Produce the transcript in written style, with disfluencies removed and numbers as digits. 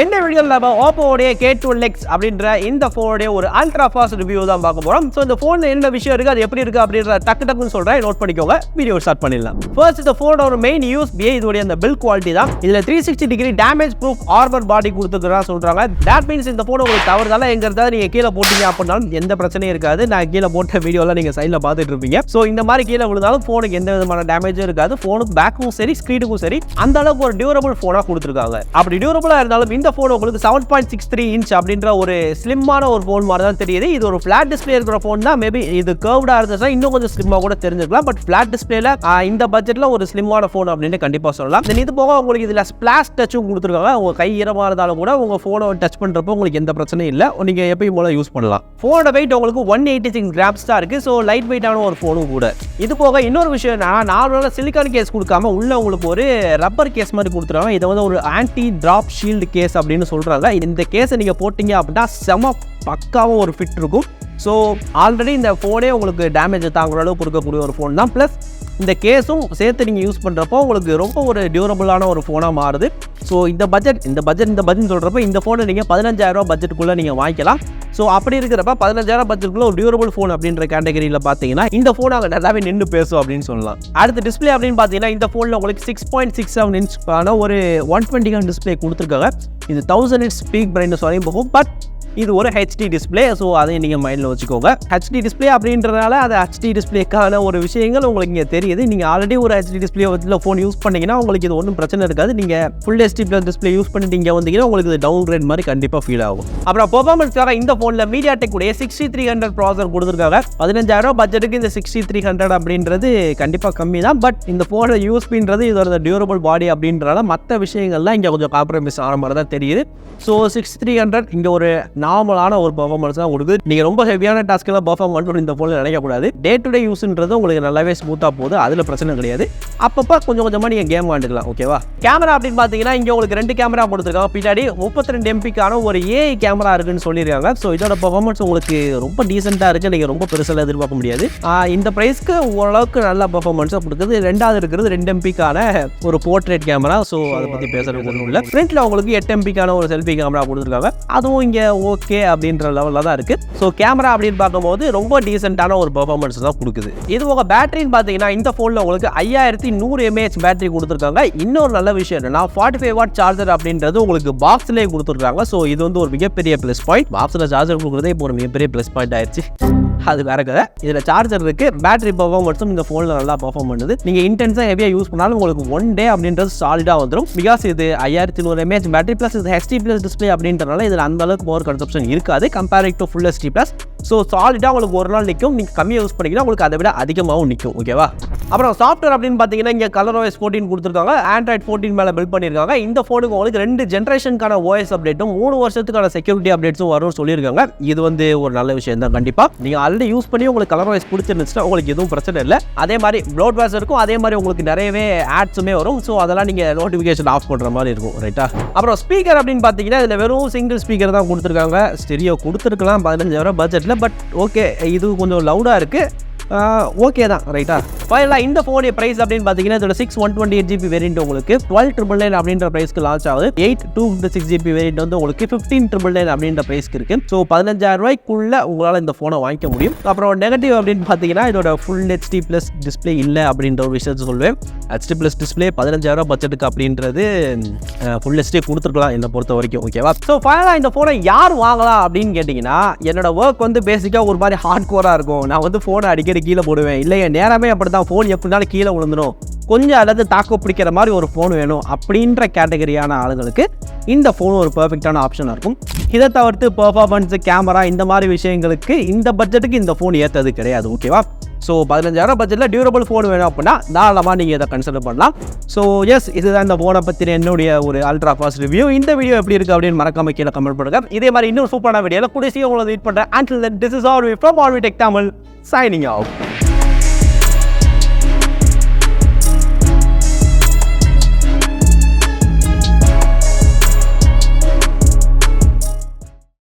இந்த வீடியோல நம்ம OPPO K12x அப்படிங்கற இந்த ஃபோனோட ஒரு அல்ட்ரா ஃபாஸ்ட் ரிவ்யூ தான் பார்க்க போறோம். சோ இந்த ஃபோன்ல என்ன விஷயம் இருக்கு, அது எப்படி இருக்கு அப்படிங்கற டக்குன்னு சொல்றேன், நோட் பண்ணிக்கோங்க. வீடியோ ஸ்டார்ட் பண்ணிடலாம். ஃபர்ஸ்ட் இந்த ஃபோனோட ஒரு மெயின் USP இதோட அந்த பில்ட் குவாலிட்டி தான். இதுல 360 டிகிரி டேமேஜ் ப்ரூஃப் ஆர்மர் பாடி கொடுத்துக்கறதா சொல்றாங்க. தட் மீன்ஸ் இந்த ஃபோன் உங்களுக்கு தவறுதலா எங்கறதா நீங்க கீழ போட்டீங்க அப்படினாலும் எந்த பிரச்சனையும் இருக்காது. நான் கீழ போட்ட வீடியோல நீங்க சைடுல பார்த்துட்டு இருப்பீங்க. சோ இந்த மாதிரி கீழ விழுந்தாலும் ஃபோனுக்கு எந்த விதமான டேமேஜும் இருக்காது. ஃபோனுக்கு பேக்கும் சரி ஸ்கிரீனுக்கும் சரி அந்த அளவுக்கு ஒரு டியூரபிள் ஃபோனா கொடுத்திருக்காங்க. அப்படி டியூரபிளா இருந்தாலும் இந்த ஃபோன் உங்களுக்கு 7.63 இன்ச் அப்படின்ற ஒரு ஸ்லிம்மான ஒரு ஃபோன் மாதிரி தான் தெரியுது. இது ஒரு ஃபிளாட் டிஸ்ப்ளே இருக்கிற ஃபோன் தான். மேபி இது கர்வ்டா இருந்துச்சுன்னா இன்னும் கொஞ்சம் ஸ்லிம்மா கூட தெரிஞ்சுக்கலாம். பட் ஃபிளாட் டிஸ்ப்ளேல இந்த பட்ஜெட்ல ஒரு ஸ்லிம்மான ஃபோன் அப்படின்னு கண்டிப்பா சொல்லலாம். இது போக உங்களுக்கு இதுல ஸ்பிளாஷ் டச்சும் கொடுத்துருக்காங்க. உங்க கை ஈரமா இருந்தாலும் கூட உங்க போனை டச் பண்றப்போ உங்களுக்கு எந்த பிரச்சனையும் இல்லை. நீங்க எப்பயும் போல யூஸ் பண்ணலாம். ஃபோனோட வெயிட் உங்களுக்கு 186 கிராம்ஸ் தான் இருக்கு. ஸோ லைட் வெயிட்டான ஒரு ஃபோனும் கூட. இது போக இன்னொரு விஷயம் என்னன்னா, நார்மலான சிலிக்கான் கேஸ் கொடுக்காம உள்ள உங்களுக்கு ஒரு ரப்பர் கேஸ் மாதிரி கொடுத்துருவாங்க. இதை வந்து ஒரு ஆன்டி டிராப் ஷீல்டு கேஸ் அப்படின்னு சொல்றாங்க. இந்த கேஸை நீங்க போட்டீங்க அப்படின்னா செம பக்காவும் ஒரு ஃபிட் இருக்கும். ஸோ ஆல்ரெடி இந்த ஃபோனே உங்களுக்கு டேமேஜ் தாங்குற அளவுக்கு கொடுக்கக்கூடிய ஒரு ஃபோன் தான். ப்ளஸ் இந்த கேஸும் சேர்த்து நீங்கள் யூஸ் பண்ணுறப்போ உங்களுக்கு ரொம்ப ஒரு டியூரபிளான ஒரு ஃபோனாக மாறுது. ஸோ இந்த பட்ஜெட் சொல்கிறப்ப இந்த ஃபோனை நீங்கள் 15,000 பட்ஜெட்டுக்குள்ளே நீங்கள் வாங்கிக்கலாம். ஸோ அப்படி இருக்கிறப்ப 15,000 பட்ஜெட்டுக்குள்ள ஒரு டியூரபிள் ஃபோன் அப்படின்ற கேட்டகரியில் பார்த்தீங்கன்னா இந்த ஃபோன் அங்கே நல்லாவே நின்று பேசும் அப்படின்னு சொல்லலாம். அடுத்த டிஸ்பிளே அப்படின்னு பார்த்தீங்கன்னா இந்த ஃபோனில் உங்களுக்கு 6.67 இன்ச்க்கான ஒரு 120 ஹெர்ட்ஸ் டிஸ்பிளே கொடுத்துருக்காங்க. இது 1000 nits பீக் பிரைட்னஸ் வரையும் போகும். பட் இது ஒரு HD டிஸ்பிளே. ஸோ அதையும் நீங்கள் மைண்டில் வச்சுக்கோங்க. HD டிஸ்பிளே அப்படின்றதுனால அது HD டிஸ்பிளேக்கான ஒரு விஷயங்கள் உங்களுக்கு இங்கே தெரியுது. நீங்கள் ஆல்ரெடி ஒரு HD டிஸ்பிளே வச்சு ஃபோன் யூஸ் பண்ணீங்கன்னா உங்களுக்கு இது ஒன்றும் பிரச்சனை இருக்காது. நீங்கள் full HD plus display use பண்ணிட்டு இங்கே வந்தீங்கன்னா உங்களுக்கு இது டவுன் கிரேட் மாதிரி கண்டிப்பாக ஃபீல் ஆகும். அப்புறம் பெர்ஃபார்மன்ஸ்க்காக இந்த ஃபோனில் MediaTek உடைய 6300 ப்ராசஸர் கொடுத்துருக்காங்க. 15,000 பட்ஜெட்டுக்கு இந்த 6300 அப்படின்றது கண்டிப்பாக கம்மி தான். பட் இந்த ஃபோனோட யூஸ்பின்றது இதோட டியூரபிள் பாடி அப்படின்றனால மற்ற விஷயங்கள்லாம் இங்கே கொஞ்சம் காம்ப்ரமைஸ் ஆன மாதிரி தான் தெரியுது. ஸோ 6300 இங்கே ஒரு நார்மலான ஒரு பெர்ஃபார்மன்ஸ் தான் கொடுக்குது. நீங்கள் ரொம்ப ஹெவியான டாஸ்க்கெல்லாம் பெர்ஃபார்ம் பண்ணணும் இந்த ஃபோனில் நினைக்கக்கூடாது. டே டு டே யூஸ்ன்றது உங்களுக்கு நல்லாவே ஸ்மூத்தாக போகுது. அதில் பிரச்சனை கிடையாது. அப்பப்போ கொஞ்சம் கொஞ்சமாக நீங்கள் கேம் விளாண்டுக்கலாம். ஓகேவா? கேமரா அப்படின்னு பார்த்தீங்கன்னா இங்கே உங்களுக்கு 2 கேமரா கொடுத்துருக்காங்க. பின்னாடி 32 MP ஒரு AI கேமரா இருக்குன்னு சொல்லியிருக்காங்க. ஸோ இதோட பெர்ஃபார்மன்ஸ் உங்களுக்கு ரொம்ப டீசெண்டாக இருக்குது. நீங்கள் ரொம்ப பெருசாக எதிர்பார்க்க முடியாது. இந்த ப்ரைஸ்க்கு ஓரளவுக்கு நல்ல பெர்ஃபார்மன்ஸாக கொடுக்குது. ரெண்டாவது இருக்கிறது 2 MP ஒரு போர்ட்ரேட் கேமரா. ஸோ அதை பற்றி பேசுறது ஒன்றும் இல்லை. ஃப்ரண்ட்டில் உங்களுக்கு 8 MP ஒரு செல்ஃபி கேமரா கொடுத்துருக்காங்க. அதுவும் இங்கே ஓகே அப்படின்ற லெவலில் தான் இருக்குது. ஸோ கேமரா அப்படின்னு பார்க்கும்போது ரொம்ப டீசெண்டான ஒரு பெர்ஃபார்மன்ஸ் தான் கொடுக்குது. இது போக பேட்டரின்னு பார்த்தீங்கன்னா இந்த ஃபோனில் உங்களுக்கு 5100 mAh பேட்டரி கொடுத்துருக்காங்க. இன்னொரு நல்ல விஷயம் என்னன்னா 45 வாட் சார்ஜர் அப்படின்றது உங்களுக்கு பாக்ஸ்லேயே கொடுத்துருக்காங்க. ஸோ இது வந்து ஒரு மிகப்பெரிய ப்ளஸ் பாயிண்ட். பாக்ஸில் சார்ஜர் கொடுக்குறதே இப்போ ஒரு மிகப்பெரிய ப்ளஸ் பாயிண்ட் ஆயிடுச்சு. அது வேற கதை. இதில் சார்ஜர் இருக்கு. பேட்டரி பெர்ஃபார்மன்ஸும் இந்த ஃபோனில் நல்லா பெர்ஃபார்ம் பண்ணுது. நீங்கள் இன்டென்ஸாக ஹெவியாக யூஸ் பண்ணாலும் உங்களுக்கு 1 டே அப்படின்றது சாலிடாக வந்துடும். பிகாஸ் இது 5100 mAh பேட்டரி ப்ளஸ் இது HD ப்ளஸ் டிஸ்பிளே அப்படின்றனால இதில் அந்த அளவுக்கு பவர் கன்சப்ஷன் இருக்காது comparing to full HD plus. So சாலிடாக உங்களுக்கு ஒரு நாள் நிற்கும். நீங்கள் கம்மியாக யூஸ் பண்ணிங்கன்னா உங்களுக்கு அதை விட அதிகமாகவும் நிற்கும். ஓகேவா? அப்புறம் சாஃப்ட்வேர் அப்படின்னு பார்த்தீங்கன்னா இங்கே ColorOS 14 கொடுத்துருக்காங்க. Android 14 மேலே பில்ட் பண்ணியிருக்காங்க. இந்த ஃபோனுக்கு உங்களுக்கு 2 ஜென்ரேஷனுக்கான OS அப்டேட்டும் 3 வருஷத்துக்கான செக்யூரிட்டி அப்டேட்ஸும் வரும்னு சொல்லியிருக்காங்க. இது வந்து ஒரு நல்ல விஷயம் தான். கண்டிப்பாக நீங்கள் ஆல்ரெடி யூஸ் பண்ணி உங்களுக்கு ColorOS பிடிச்சிருந்துச்சுன்னா உங்களுக்கு எதுவும் பிரச்சனை இல்லை. அதே மாதிரி ப்ளோட்வேர்ஸ் இருக்கும். அதே மாதிரி உங்களுக்கு நிறையவே ஆட்ஸுமே வரும். ஸோ அதெல்லாம் நீங்கள் நோட்டிஃபிகேஷன் ஆஃப் பண்ணுற மாதிரி இருக்கும். ரைட்டா? அப்புறம் ஸ்பீக்கர் அப்படின்னு பார்த்தீங்கன்னா இதில் வெறும் சிங்கிள் ஸ்பீக்கர் தான் கொடுத்துருக்காங்க. ஸ்டெரியோ கொடுத்துருக்கலாம் 15,000 பட்ஜெட்டில். பட் ஓகே, இது கொஞ்சம் லவுடாக இருக்குது. ஓகே தான். ரைட்டா? ஃபைனலாக இந்த ஃபோனுடைய ப்ரைஸ் அப்படின்னு பார்த்தீங்கன்னா இதோட 6/128GB வேரியன்ட் உங்களுக்கு 12,999 அப்படின்ற ப்ரைஸ்க்கு லான்ச் ஆகுது. 8/256GB வேரியன்ட் வந்து உங்களுக்கு 15,999 அப்படின்ற ப்ரைஸ்க்கு இருக்கு. ஸோ 15,000 ரூபாய்க்குள்ள உங்களால் இந்த ஃபோனை வாங்கிக்க முடியும். அப்புறம் நெகட்டிவ் அப்படின்னு பார்த்தீங்கன்னா இதோட ஃபுல் HD ப்ளஸ் டிஸ்பிளே இல்லை அப்படின்ற ஒரு விஷயத்தை சொல்வேன். HD ப்ளஸ் டிஸ்பிளே 15,000 பட்ஜெட்டுக்கு அப்படின்றது ஃபுல் HD கொடுத்துருக்கலாம் என்னை பொறுத்த வரைக்கும். ஓகேவா? ஸோ ஃபைனலாக இந்த ஃபோனை யார் வாங்கலாம் அப்படின்னு கேட்டிங்கன்னா, என்னோட ஒர்க் வந்து பேசிக்காக ஒரு மாதிரி ஹார்ட் கோராக இருக்கும். நான் வந்து ஃபோனை அடிக்கடி கீழே போடுவேன். இல்லையா நேரமே அப்படி தான். ஃபோன் எப்படினாலும் கீழே விழுந்துடும். கொஞ்சம் அல்லது தாக்கு பிடிக்கிற மாதிரி ஒரு ஃபோன் வேணும் அப்படின்ற கேட்டகரியான ஆளுங்களுக்கு இந்த ஃபோன் ஒரு பெர்ஃபெக்டான ஆப்ஷனாக இருக்கும். இதை தவிர்த்து பெர்ஃபார்மன்ஸ், கேமரா இந்த மாதிரி விஷயங்களுக்கு இந்த பட்ஜெட்டுக்கு இந்த ஃபோன் ஏற்றது கிடையாது. ஓகேவா? ஸோ 15,000 பட்ஜெட்டில் டியூரபிள் ஃபோன் வேணும் அப்படின்னா தாராளமாக நீங்கள் இதை கன்சிடர் பண்ணலாம். ஸோ எஸ், இதுதான் இந்த ஃபோனை பற்றின என்னுடைய ஒரு அல்ட்ரா ஃபாஸ்ட் ரிவ்யூ. இந்த வீடியோ எப்படி இருக்குது அப்படின்னு மறக்காம கீழே கமெண்ட் பண்ணுங்க. இதே மாதிரி இன்னொரு சூப்பரான வீடியோவில் கூடிய சீக்கிரம் உங்களை வெயிட் பண்ணுறேன். Until then, this is RV from RvTechTamil signing out.